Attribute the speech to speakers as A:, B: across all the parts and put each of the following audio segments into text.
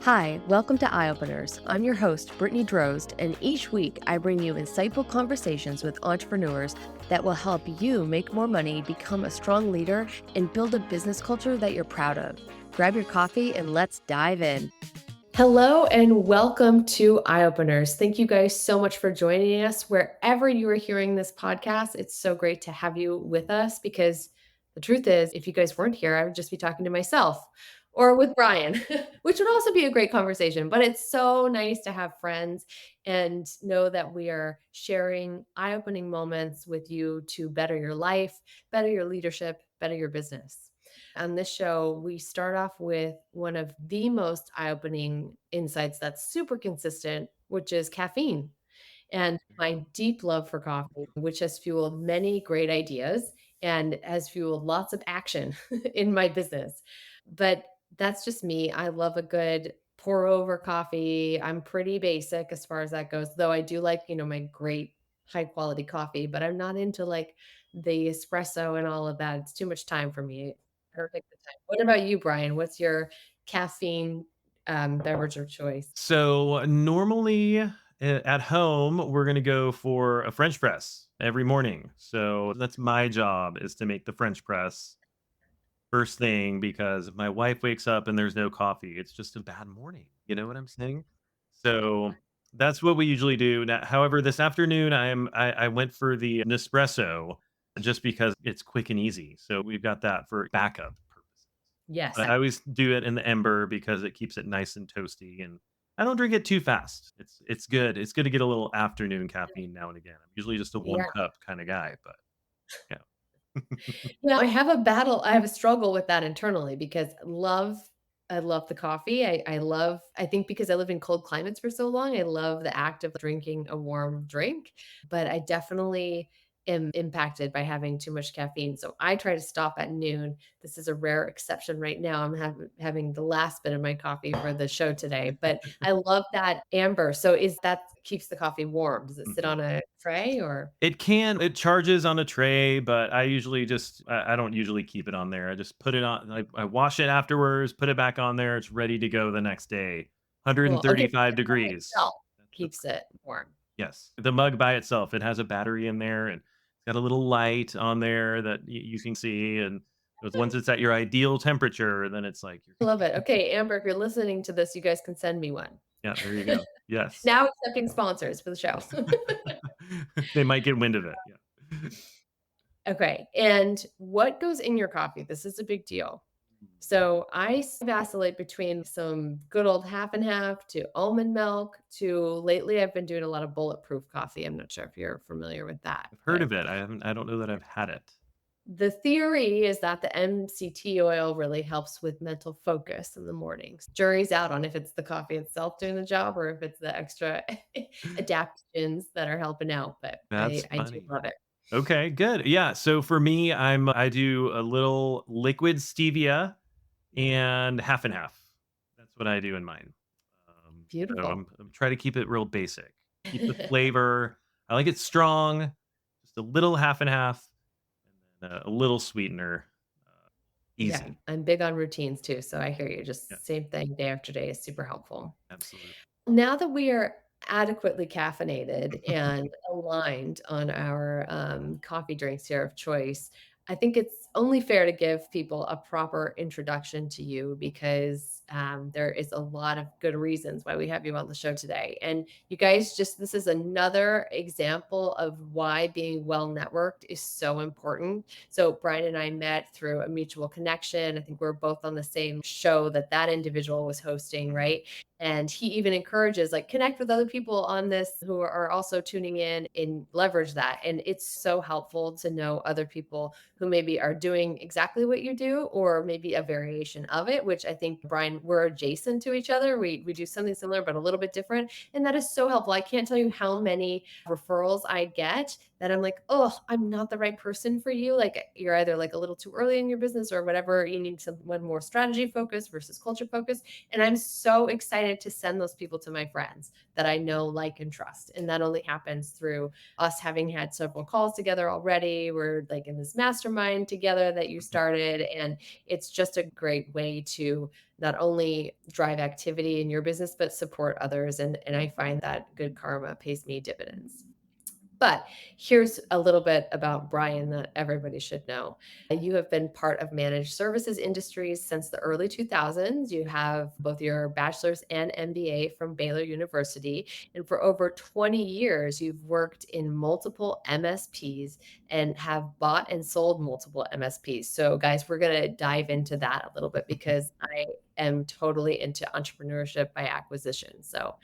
A: Hi, welcome to Eye Openers. I'm your host, Brittany Drozd, and each week I bring you insightful conversations with entrepreneurs that will help you make more money, become a strong leader, and build a business culture that you're proud of. Grab your coffee and let's dive in. Hello and welcome to Eye Openers. Thank you guys so much for joining us wherever you are hearing this podcast. It's so great to have you with us because the truth is, if you guys weren't here, I would just be talking to myself or with Brian, which would also be a great conversation. But it's so nice to have friends and know that we are sharing eye opening moments with you to better your life, better your leadership, better your business. On this show, we start off with one of the most eye opening insights that's super consistent, which is caffeine and my deep love for coffee, which has fueled many great ideas and has fueled lots of action in my business. But that's just me. I love a good pour over coffee. I'm pretty basic as far as that goes, though I do like, my great high quality coffee, but I'm not into like the espresso and all of that. It's too much time for me. I don't take the time. What about you, Brian? What's your caffeine beverage of choice?
B: So normally at home, we're going to go for a French press every morning. So that's my job is to make the French press first thing because if my wife wakes up and there's no coffee, it's just a bad morning. You know what I'm saying? So that's what we usually do. Now, however, this afternoon I went for the Nespresso just because it's quick and easy. So we've got that for backup purposes.
A: Yes.
B: But I always do it in the Ember because it keeps it nice and toasty, and I don't drink it too fast. It's good. It's good to get a little afternoon caffeine now and again. I'm usually just a 1
A: Yeah.
B: cup kinda guy, but yeah.
A: Yeah, I have a struggle with that internally because I love the coffee. I think because I live in cold climates for so long, I love the act of drinking a warm drink, but I definitely am impacted by having too much caffeine. So I try to stop at noon. This is a rare exception right now. I'm having the last bit of my coffee for the show today, but I love that amber. So is that keeps the coffee warm? Does it sit
B: Mhm.
A: on a tray or?
B: It charges on a tray, but I usually just I don't usually keep it on there. I just put it on I wash it afterwards, put it back on there, it's ready to go the next day.
A: Cool. Okay, so
B: 135
A: the cup
B: degrees.
A: itself
B: That's the
A: keeps it warm.
B: Yes, the mug by itself, it has a battery in there, and it's got a little light on there that you can see, and once it's at your ideal temperature, then it's like you're
A: I love it. Okay, Amber, if you're listening to this, you guys can send me one.
B: yeah, there you go. Yes.
A: Now accepting sponsors for the show.
B: They might get wind of it, yeah.
A: Okay, and what goes in your coffee? This is a big deal. So vacillate between some good old half and half to almond milk to lately I've been doing a lot of bulletproof coffee. I'm not sure if you're familiar with that,
B: I've heard
A: but
B: of it, I don't know that I've had it.
A: the theory is that the MCT oil really helps with mental focus in the mornings. Jury's out on if it's the coffee itself doing the job or if it's the extra adaptogens that are helping out, but
B: That's
A: I do
B: funny.
A: love it.
B: Okay, good. Yeah, so for me, I do a little liquid stevia and half and half. That's what I do in mine. So
A: Beautiful.
B: I'm trying to keep it real basic. Keep the flavor. I like it strong, just a little half and half, and then a little sweetener. Uh,
A: Yeah,
B: Easy.
A: I'm big on routines too, so I hear you.
B: Yeah,
A: Just same thing day after day is super helpful.
B: absolutely.
A: Now that we are adequately caffeinated and aligned on our, coffee drinks here of choice, I think it's only fair to give people a proper introduction to you because, there is a lot of good reasons why we have you on the show today. And you guys just this is another example of why being well networked is so important. So Brian and I met through a mutual connection. I think we're both on the same show that that individual was hosting,
B: Mhm.
A: right? And he even encourages like connect with other people on this who are also tuning in and leverage that. And it's so helpful to know other people who maybe are doing exactly what you do or maybe a variation of it, which I think Brian, we're adjacent to each other. We do something similar but a little bit different. And that is so helpful. I can't tell you how many referrals I get that I'm like, oh, I'm not the right person for you. Like you're either like a little too early in your business or whatever. You need someone more strategy focused versus culture focused. And I'm so excited to send those people to my friends that I know, like, and trust. And that only happens through us having had several calls together already. We're like in this mastermind together that you started. And it's just a great way to not only drive activity in your business, but support others. And I find that good karma pays me dividends. But here's a little bit about Brian that everybody should know. You have been part of managed services industries since the early 2000s. You have both your bachelor's and MBA from Baylor University. And for over 20 years, you've worked in multiple MSPs and have bought and sold multiple MSPs. So, guys, we're going to dive into that a little bit because I am totally into entrepreneurship by acquisition. So,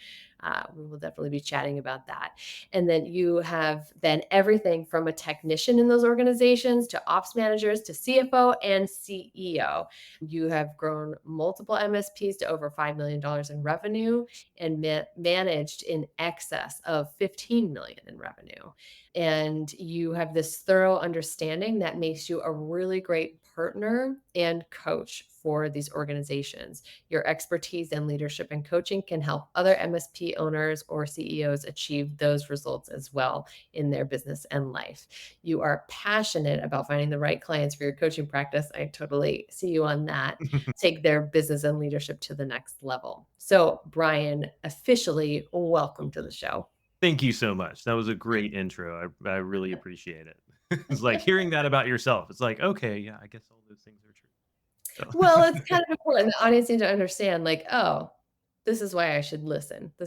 A: we will definitely be chatting about that. And then you have been everything from a technician in those organizations to ops managers to CFO and CEO. You have grown multiple MSPs to over $5 million in revenue and managed in excess of 15 million in revenue. And you have this thorough understanding that makes you a really great partner and coach for these organizations. Your expertise in leadership and coaching can help other MSP owners or CEOs achieve those results as well in their business and life. You are passionate about finding the right clients for your coaching practice. I totally see you on that. Take their business and leadership to the next level. So, Brian, officially welcome to the show.
B: Thank you so much. That was a great intro. I really appreciate it. It's like hearing that about yourself. It's like, okay, yeah, I guess all those things are true.
A: Well,
B: So
A: it's kind of important. The audience need to understand, like, oh, this is why I should listen.
B: sure.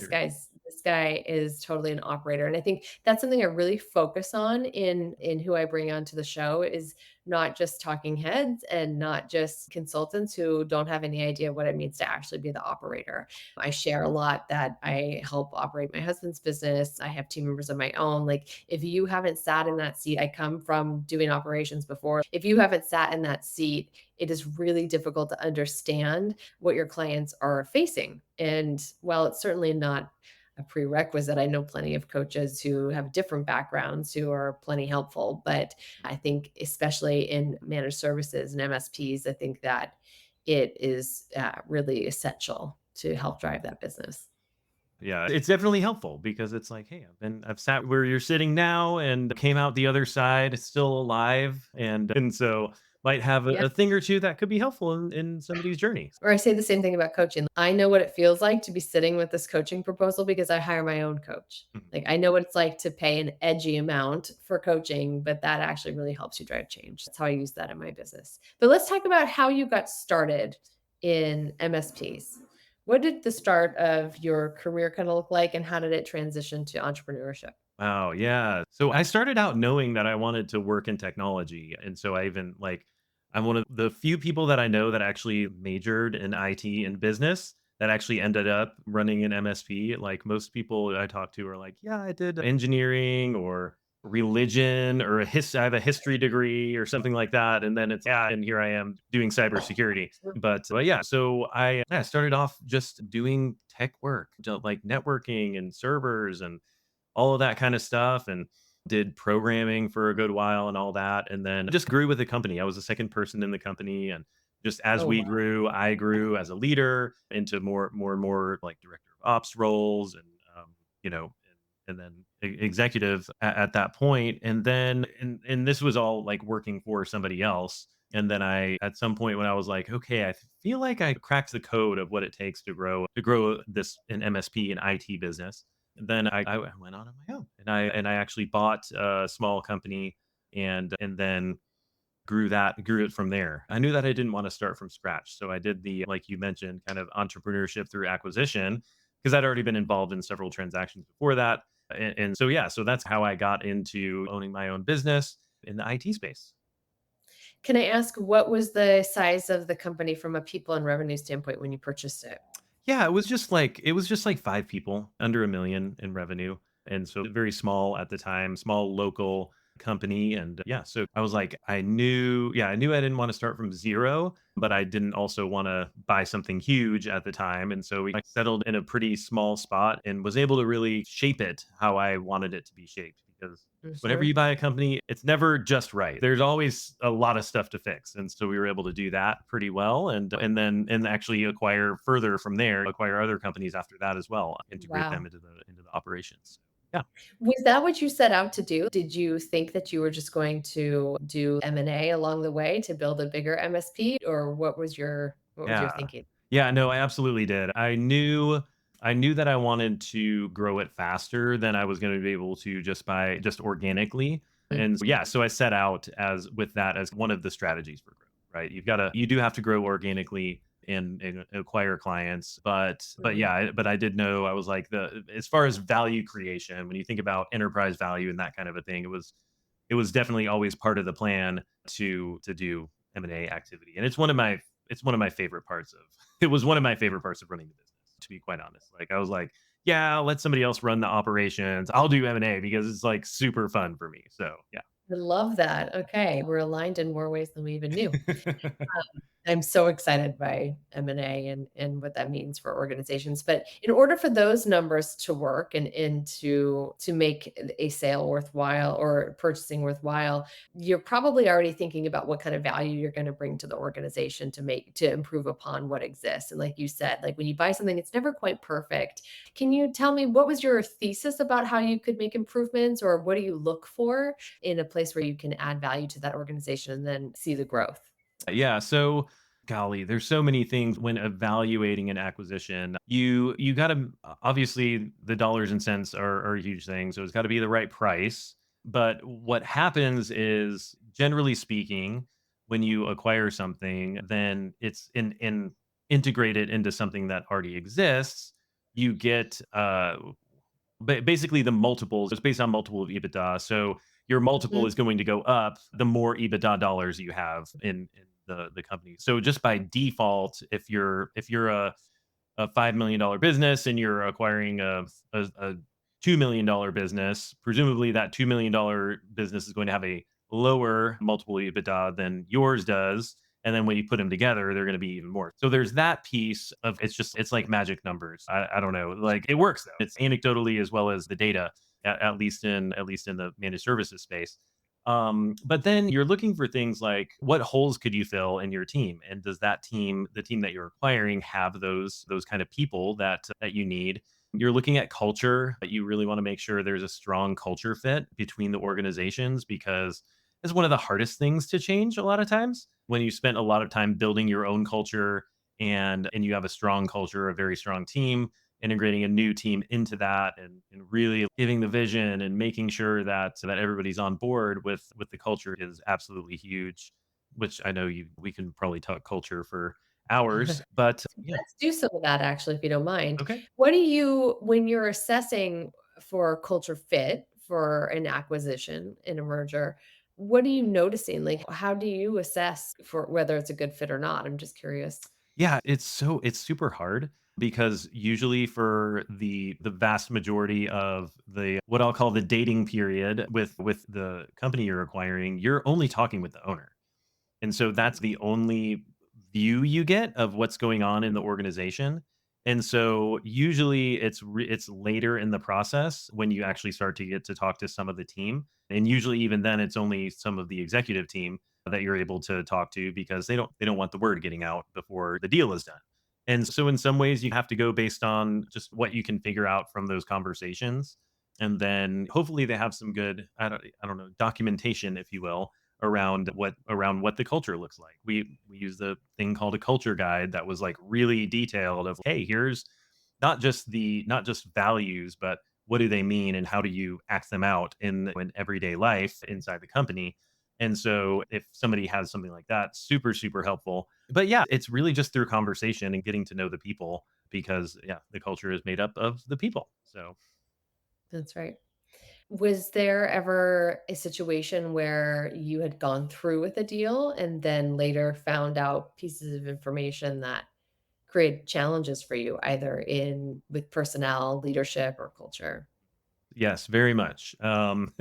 A: This guy is totally an operator. And I think that's something I really focus on in who I bring onto the show is not just talking heads and not just consultants who don't have any idea what it means to actually be the operator. I share a lot that I help operate my husband's business. I have team members of my own. Like if you haven't sat in that seat, I come from doing operations before. If you haven't sat in that seat, it is really difficult to understand what your clients are facing. And while it's certainly not a prerequisite, I know plenty of coaches who have different backgrounds who are plenty helpful. But I think, especially in managed services and MSPs, I think that it is really essential to help drive that business.
B: Yeah, it's definitely helpful because it's like, hey, I've sat where you're sitting now and came out the other side still alive, and so might have
A: Yeah.
B: a thing or two that could be helpful in somebody's journey.
A: Or I say the same thing about coaching. I know what it feels like to be sitting with this coaching proposal because I hire my own coach.
B: Mhm.
A: Like I know what it's like to pay an edgy amount for coaching, but that actually really helps you drive change. That's how I use that in my business. But let's talk about how you got started in MSPs. What did the start of your career kind of look like and how did it transition to entrepreneurship?
B: Wow, yeah. So I started out knowing that I wanted to work in technology, and so I even I'm one of the few people that I know that actually majored in IT and business that actually ended up running an MSP. Like most people I talk to are like, "Yeah, I did engineering or religion or I have a history degree or something like that." And then it's yeah, and here I am doing cybersecurity. But yeah, so I started off just doing tech work, like networking and servers and all of that kind of stuff, and did programming for a good while and all that, and then just grew with the company. I was the second person in the company, and just as
A: Oh,
B: we
A: wow.
B: grew, I grew as a leader into more and more like director of ops roles, and you know, and then executive at that point, and then and this was all like working for somebody else. And then I, at some point, when I was like, okay, I feel like I cracked the code of what it takes to grow this an MSP and IT business, then I went on my own, and I actually bought a small company, and then grew it from there. I knew that I didn't want to start from scratch, so I did the, like you mentioned, kind of entrepreneurship through acquisition because I'd already been involved in several transactions before that, and so yeah, so that's how I got into owning my own business in the IT space.
A: Can I ask what was the size of the company from a people and revenue standpoint when you purchased it?
B: Yeah, it was just like 5 people, under 1,000,000 in revenue, and so very small at the time, small local company, and yeah, so I was like, I knew I didn't wanna start from 0, but I didn't also wanna buy something huge at the time, and so we settled in a pretty small spot and was able to really shape it how I wanted it to be shaped. because whenever
A: Mhm.
B: you buy a company, it's never just right. There's always a lot of stuff to fix. And so we were able to do that pretty well and actually acquire further from there, acquire other companies after that as well, integrate them
A: Wow.
B: into the operations. Yeah.
A: Was that what you set out to do? Did you think that you were just going to do M&A along the way to build a bigger MSP, or what was your
B: Yeah.
A: thinking?
B: Yeah, no, I absolutely did. I knew that I wanted to grow it faster than I was gonna be able to just organically. And so,
A: Mhm.
B: yeah, so I set out as with that as one of the strategies for growth, right? You do have to grow organically and acquire clients, but
A: Mhm.
B: yeah, but I did know I was like the as far as value creation, when you think about enterprise value and that kind of a thing, it was definitely always part of the plan to do M&A activity. And it's one of my favorite parts of it was one of my favorite parts of running the business, to be quite honest. Like I was like, yeah, I'll let somebody else run the operations. I'll do M&A because it's like super fun for me. So
A: I love that. Okay, we're aligned in more ways than we even knew.
B: yeah.
A: I'm so excited by M&A and what that means for organizations. But in order for those numbers to work and to make a sale worthwhile or purchasing worthwhile, you're probably already thinking about what kind of value you're going to bring to the organization to improve upon what exists. And like you said, like when you buy something, it's never quite perfect. Can you tell me what was your thesis about how you could make improvements, or what do you look for in a place where you can add value to that organization and then see the growth?
B: Yeah, so golly, there's so many things when evaluating an acquisition. You got to obviously the dollars and cents are a huge thing, so it's got to be the right price. But what happens is, generally speaking, when you acquire something, then it's in integrated into something that already exists. You get basically the multiples. It's based on multiple of EBITDA. So your multiple
A: Mhm.
B: is going to go up the more EBITDA dollars you have in the company. So just by default, if you're a $5 million business and you're acquiring a $2 million business, presumably that $2 million business is going to have a lower multiple EBITDA than yours does. And then when you put them together, they're going to be even more. So there's that piece of it's like magic numbers. I don't know. Like it works though. It's anecdotally as well as the data, at least in the managed services space. But then you're looking for things like what holes could you fill in your team, and does the team that you're acquiring, have those kind of people that you need? You're looking at culture. You really want to make sure there's a strong culture fit between the organizations because it's one of the hardest things to change a lot of times when you spent a lot of time building your own culture and you have a strong culture, a very strong team, integrating a new team into that and really giving the vision and making sure that everybody's on board with the culture is absolutely huge, which I know we can probably talk culture for hours, but yeah.
A: Let's do some of that actually, if you don't mind.
B: Okay.
A: What do you when you're assessing for culture fit for an acquisition in a merger, what are you noticing? Like, how do you assess for whether it's a good fit or not? I'm just curious.
B: Yeah, it's super hard because usually for the vast majority of the what I'll call the dating period with the company you're acquiring, you're only talking with the owner. And so that's the only view you get of what's going on in the organization. And so usually it's later in the process when you actually start to get to talk to some of the team. And usually even then it's only some of the executive team that you're able to talk to because they don't want the word getting out before the deal is done. And so in some ways you have to go based on just what you can figure out from those conversations. And then hopefully they have some good I don't know documentation, if you will, around what the culture looks like. We use the thing called a culture guide that was like really detailed of, hey, here's not just values, but what do they mean and how do you act them out in everyday life inside the company. And so if somebody has something like that, super super helpful. But yeah, it's really just through conversation and getting to know the people because yeah, the culture is made up of the people. So
A: That's right. Was there ever a situation where you had gone through with a deal and then later found out pieces of information that created challenges for you, either in with personnel, leadership, or culture?
B: yes, very much. And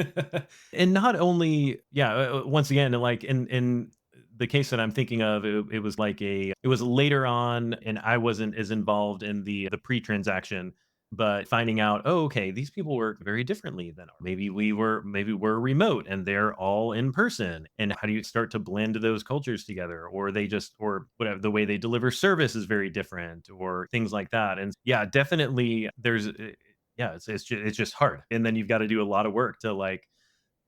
B: not only, yeah, once again, like in the case that I'm thinking of, it was like it was later on, and I wasn't as involved in the pre-transaction. but finding out, oh, okay, these people work very differently than maybe we're remote and they're all in person. And how do you start to blend those cultures together? Or they just or whatever the way they deliver service is very different or things like that. And yeah, definitely yeah, it's just hard. And then you've got to do a lot of work to like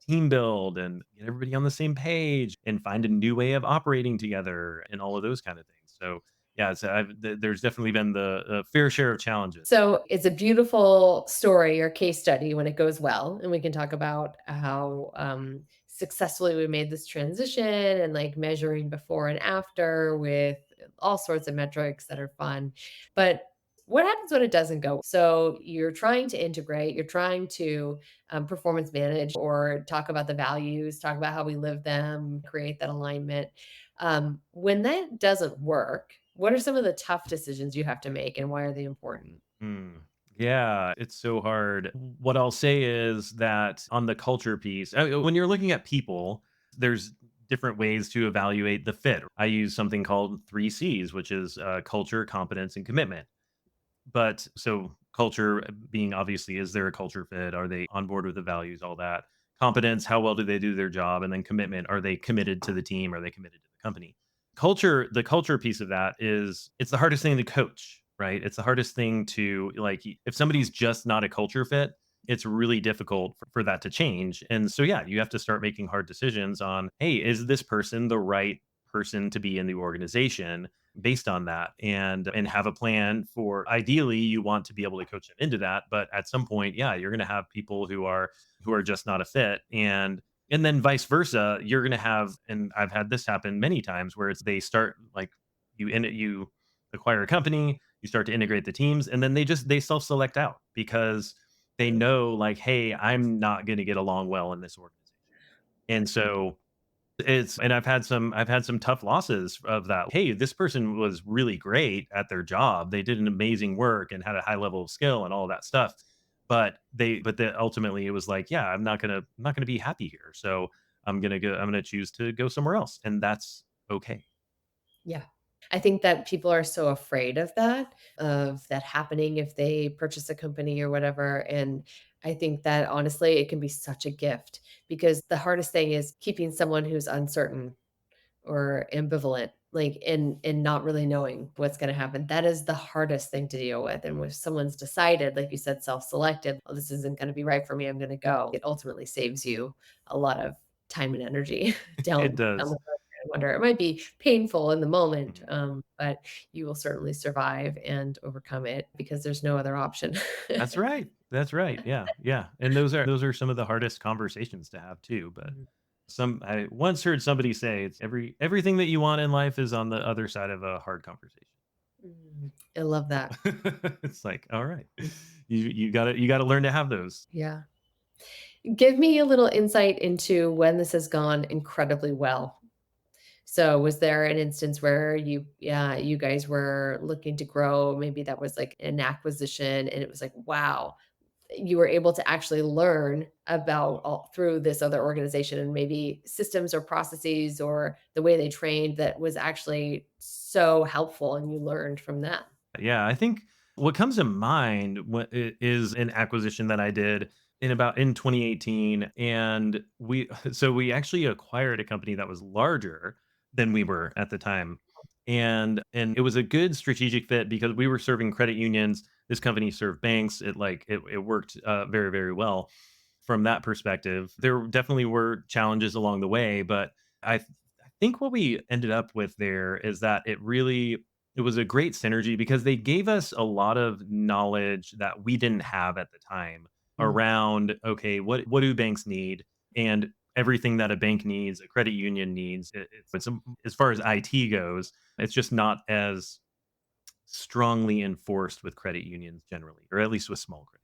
B: team build and get everybody on the same page and find a new way of operating together and all of those kind of things. So yeah, there's definitely been the fair share of challenges.
A: So it's a beautiful story or case study when it goes well. And we can talk about how successfully we made this transition and like measuring before and after with all sorts of metrics that are fun. But what happens when it doesn't go? So you're trying to integrate, you're trying to performance manage or talk about the values, talk about how we live them, create that alignment. When that doesn't work, what are some of the tough decisions you have to make and why are they important?
B: Mm. Yeah, it's so hard. What I'll say is that on the culture piece, when you're looking at people, there's different ways to evaluate the fit. I use something called 3 C's, which is culture, competence, and commitment. But so culture being obviously, is there a culture fit? Are they on board with the values, all that? Competence, how well do they do their job? And then commitment, are they committed to the team? Are they committed to the company? The culture piece of that is it's the hardest thing to coach, right? It's the hardest thing to like if somebody's just not a culture fit, it's really difficult for that to change. And so yeah, you have to start making hard decisions on, hey, is this person the right person to be in the organization based on that and have a plan for ideally you want to be able to coach them into that, but at some point yeah you're going to have people who are just not a fit, and then vice versa you're going to have, and I've had this happen many times where it's they start like you acquire a company, you start to integrate the teams, and then they self-select out because they know like, hey, I'm not going to get along well in this organization. And so I've had some tough losses of that. Hey, this person was really great at their job. They did an amazing work and had a high level of skill and all that stuff. But then ultimately it was like, yeah, I'm not gonna be happy here. So I'm gonna choose to go somewhere else. And that's okay.
A: Yeah. I think that people are so afraid of that happening if they purchase a company or whatever. And I think that honestly, it can be such a gift because the hardest thing is keeping someone who's uncertain or ambivalent, like and not really knowing what's going to happen. That is the hardest thing to deal with. And when someone's decided, like you said, self-selected, oh, this isn't going to be right for me, I'm going to go. It ultimately saves you a lot of time and energy
B: It
A: down the
B: does.
A: road. I wonder. It might be painful in the moment,
B: Mhm.
A: but you will certainly survive and overcome it because there's no other option.
B: That's right. That's right. Yeah. Yeah. And those are some of the hardest conversations to have too. But
A: Mhm.
B: I once heard somebody say it's everything that you want in life is on the other side of a hard conversation.
A: I love that.
B: It's like, all right. You gotta learn to have those.
A: Yeah. Give me a little insight into when this has gone incredibly well. So was there an instance where yeah, you guys were looking to grow, maybe that was like an acquisition and it was like, wow, you were able to actually learn about all through this other organization and maybe systems or processes or the way they trained that was actually so helpful and you learned from that?
B: Yeah, I think what comes to mind is an acquisition that I did in 2018, and we actually acquired a company that was larger than we were at the time, and it was a good strategic fit because we were serving credit unions. This company served banks. It worked very very well from that perspective. There definitely were challenges along the way, but I think what we ended up with there is that it was a great synergy because they gave us a lot of knowledge that we didn't have at the time
A: Mm.
B: around, okay, what do banks need? And everything that a bank needs, a credit union needs. As far as IT goes, it's just not as strongly enforced with credit unions generally, or at least with small credit.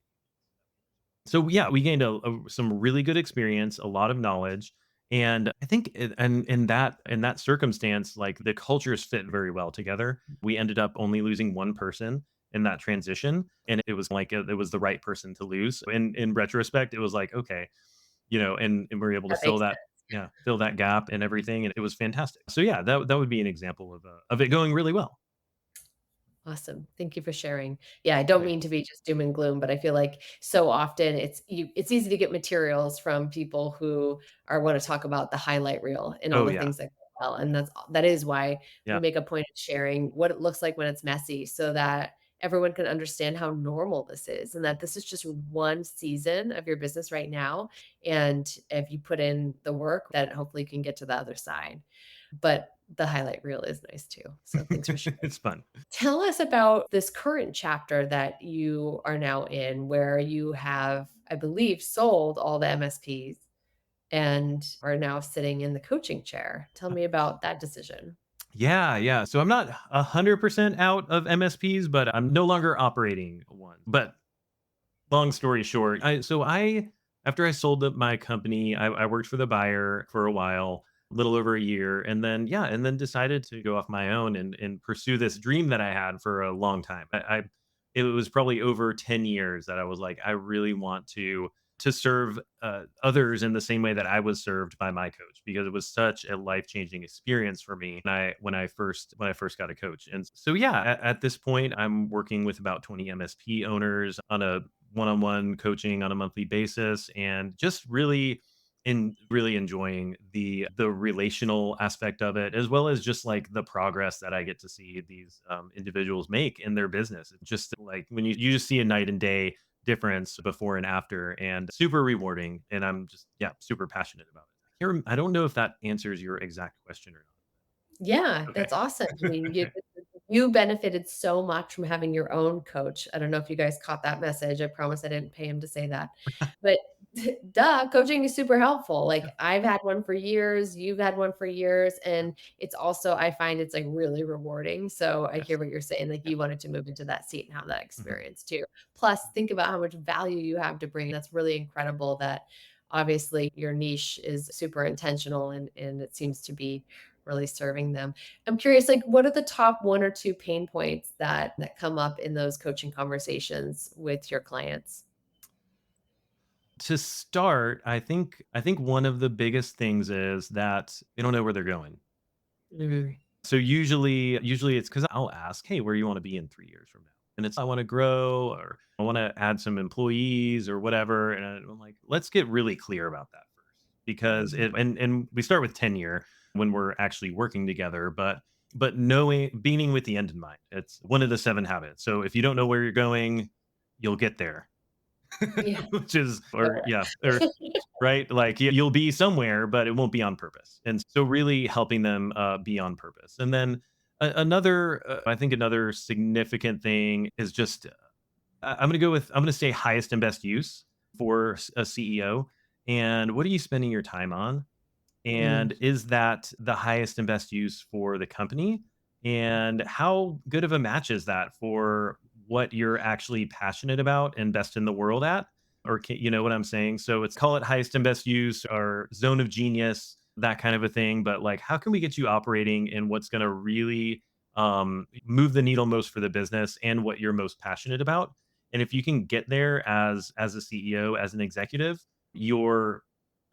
B: So yeah, we gained some really good experience, a lot of knowledge, and I think and in that circumstance, like the cultures fit very well together. We ended up only losing one person in that transition, and it was like it was the right person to lose. In retrospect, it was like okay, and we are able to
A: That makes sense.
B: fill that gap and everything, and it was fantastic. So yeah, that would be an example of it going really well.
A: Awesome. Thank you for sharing. Yeah, I don't
B: Right.
A: mean to be just doom and gloom, but I feel like so often it's easy to get materials from people who are want to talk about the highlight reel and all
B: Oh,
A: the
B: yeah.
A: things that go well. And that is why we
B: Yeah.
A: make a point of sharing what it looks like when it's messy so that everyone can understand how normal this is and that this is just one season of your business right now. And if you put in the work, that hopefully you can get to the other side. But the highlight reel is nice too. So thanks for sharing.
B: It's fun.
A: Tell us about this current chapter that you are now in, where you have, I believe, sold all the MSPs and are now sitting in the coaching chair. Tell me about that decision.
B: Yeah, yeah. So I'm not 100% out of MSPs, but I'm no longer operating one. But long story short, I after I sold up my company, I worked for the buyer for a while, a little over a year, and then yeah, and then decided to go off my own and pursue this dream that I had for a long time. It was probably over 10 years that I was like, I really want to serve others in the same way that I was served by my coach because it was such a life changing experience for me when I first got a coach. And so yeah, at this point, I'm working with about 20 MSP owners on a one-on-one coaching on a monthly basis and just really enjoying the relational aspect of it as well as just like the progress that I get to see these individuals make in their business. It's just like when you just see a night and day difference before and after and super rewarding and I'm just yeah super passionate about it. I don't know if that answers your exact question or
A: Yeah,
B: not. Okay.
A: that's awesome. I mean, you benefited so much from having your own coach. I don't know if you guys caught that message. I promise I didn't pay him to say that. But duh, coaching is super helpful.
B: Yeah.
A: Like I've had one for years, you've had one for years, and it's also I find it's like really rewarding. So I
B: Yes.
A: hear what you're saying. Like
B: Yeah.
A: you wanted to move into that seat and have that
B: Mhm.
A: experience too. Plus, think about how much value you have to bring. That's really incredible that obviously your niche is super intentional and it seems to be really serving them. I'm curious, like, what are the top 1 or 2 pain points that come up in those coaching conversations with your clients?
B: To start, I think one of the biggest things is that they don't know where they're going.
A: Mhm.
B: So usually it's because I'll ask, "Hey, where you wanna be in 3 years from now?" And it's, "I wanna grow," or, "I wanna add some employees," or whatever, and I'm like, "Let's get really clear about that first," because
A: Mhm.
B: and we start with tenure when we're actually working together, but knowing beginning with the end in mind. It's one of the 7 habits. So if you don't know where you're going, you'll get there.
A: Yeah.
B: Which is or
A: Sure.
B: yeah, or right? Like you'll be somewhere, but it won't be on purpose. And so really helping them be on purpose. And then I think another significant thing is just I'm going to say highest and best use for a CEO. And what are you spending your time on?
A: Mm.
B: And is that the highest and best use for the company? And how good of a match is that for what you're actually passionate about and best in the world at? Or you know what I'm saying? So it's call it highest and best use or zone of genius, that kind of a thing. But like, how can we get you operating in what's going to really move the needle most for the business and what you're most passionate about? And if you can get there as a CEO, as an executive, your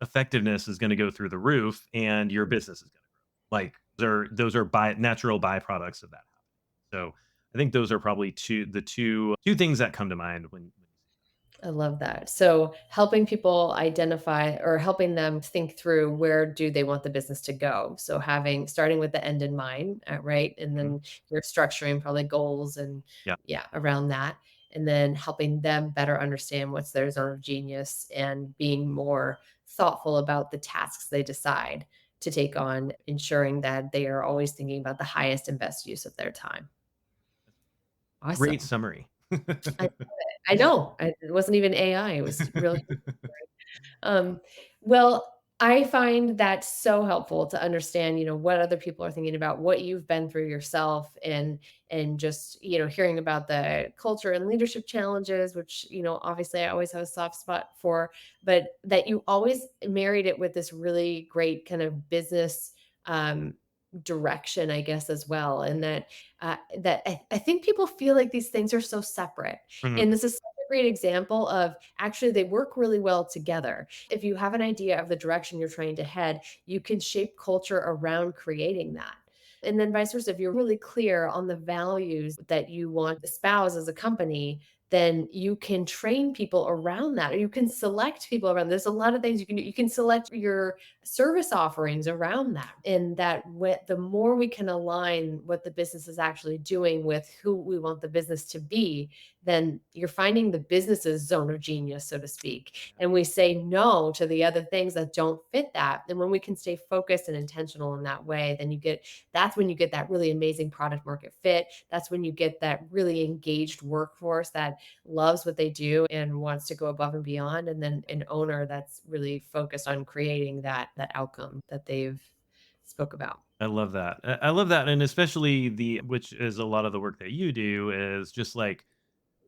B: effectiveness is gonna go through the roof and your business is gonna grow. Like, those are natural byproducts of that happening. So, I think those are probably 2 things that come to mind when you say
A: I love that. So helping people identify or helping them think through where do they want the business to go. So having starting with the end in mind, right? And
B: that. Mhm.
A: then you're structuring probably goals and
B: Yeah.
A: yeah, around that. And then helping them better understand what's their zone of genius and being more thoughtful about the tasks they decide to take on, ensuring that they are always thinking about the highest and best use of their time.
B: Great
A: Awesome.
B: summary.
A: I love it. I know. It wasn't even AI. It was really um, well, I find that so helpful to understand, what other people are thinking about, what you've been through yourself and just, hearing about the culture and leadership challenges, which, obviously I always have a soft spot for, but that you always married it with this really great kind of business direction, I guess, as well. And that I think people feel like these things are so separate.
B: Mhm.
A: And this is such a great example of actually they work really well together. If you have an idea of the direction you're trying to head, you can shape culture around creating that. And then vice versa, if you're really clear on the values that you want to espouse as a company, then you can train people around that, or you can select people around. There's a lot of things you can do. You can select your service offerings around that. And that the more we can align what the business is actually doing with who we want the business to be, then you're finding the business's zone of genius, so to speak. And we say no to the other things that don't fit that. And when we can stay focused and intentional in that way, then that's when you get that really amazing product market fit. That's when you get that really engaged workforce that loves what they do and wants to go above and beyond. And then an owner that's really focused on creating that outcome that they've spoke about.
B: I love that. I love that, and especially which is a lot of the work that you do, is just like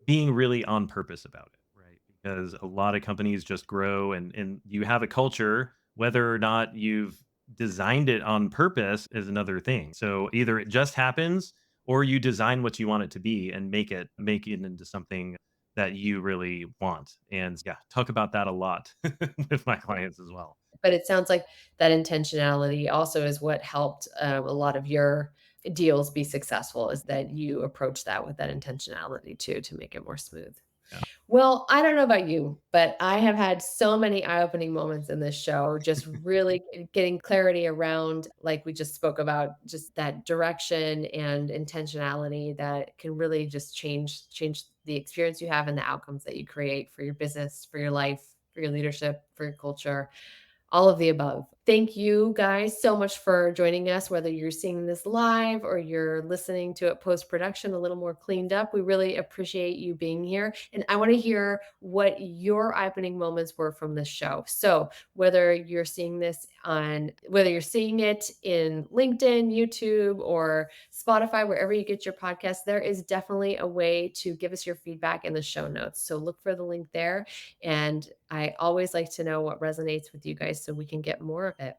B: being really on purpose about it, right? Because a lot of companies just grow, and you have a culture, whether or not you've designed it on purpose is another thing. So either it just happens, or you design what you want it to be and make it into something that you really want. And yeah, talk about that a lot with my clients as well.
A: But it sounds like that intentionality also is what helped a lot of your deals be successful, is that you approach that with that intentionality too, to make it more smooth.
B: Yeah.
A: Well, I don't know about you, but I have had so many eye-opening moments in this show, just really getting clarity around, like we just spoke about, just that direction and intentionality that can really just change the experience you have and the outcomes that you create for your business, for your life, for your leadership, for your culture, all of the above. Thank you guys so much for joining us, whether you're seeing this live or you're listening to it post-production a little more cleaned up. We really appreciate you being here. And I want to hear what your eye-opening moments were from this show. So whether you're seeing it in LinkedIn, YouTube, or Spotify, wherever you get your podcast, there is definitely a way to give us your feedback in the show notes. So look for the link there. And I always like to know what resonates with you guys so we can get more of it.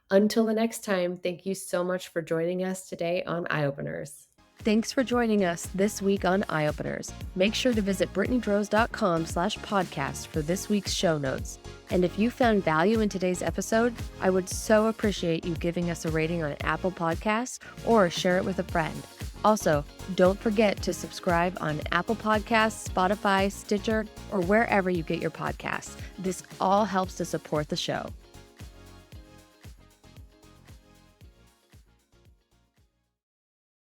A: Until the next time, thank you so much for joining us today on Eye Openers.
C: Thanks for joining us this week on Eye Openers. Make sure to visit brittanyandrose.com/podcast for this week's show notes. And if you found value in today's episode, I would so appreciate you giving us a rating on Apple Podcasts or share it with a friend. Also, don't forget to subscribe on Apple Podcasts, Spotify, Stitcher, or wherever you get your podcasts. This all helps to support the show.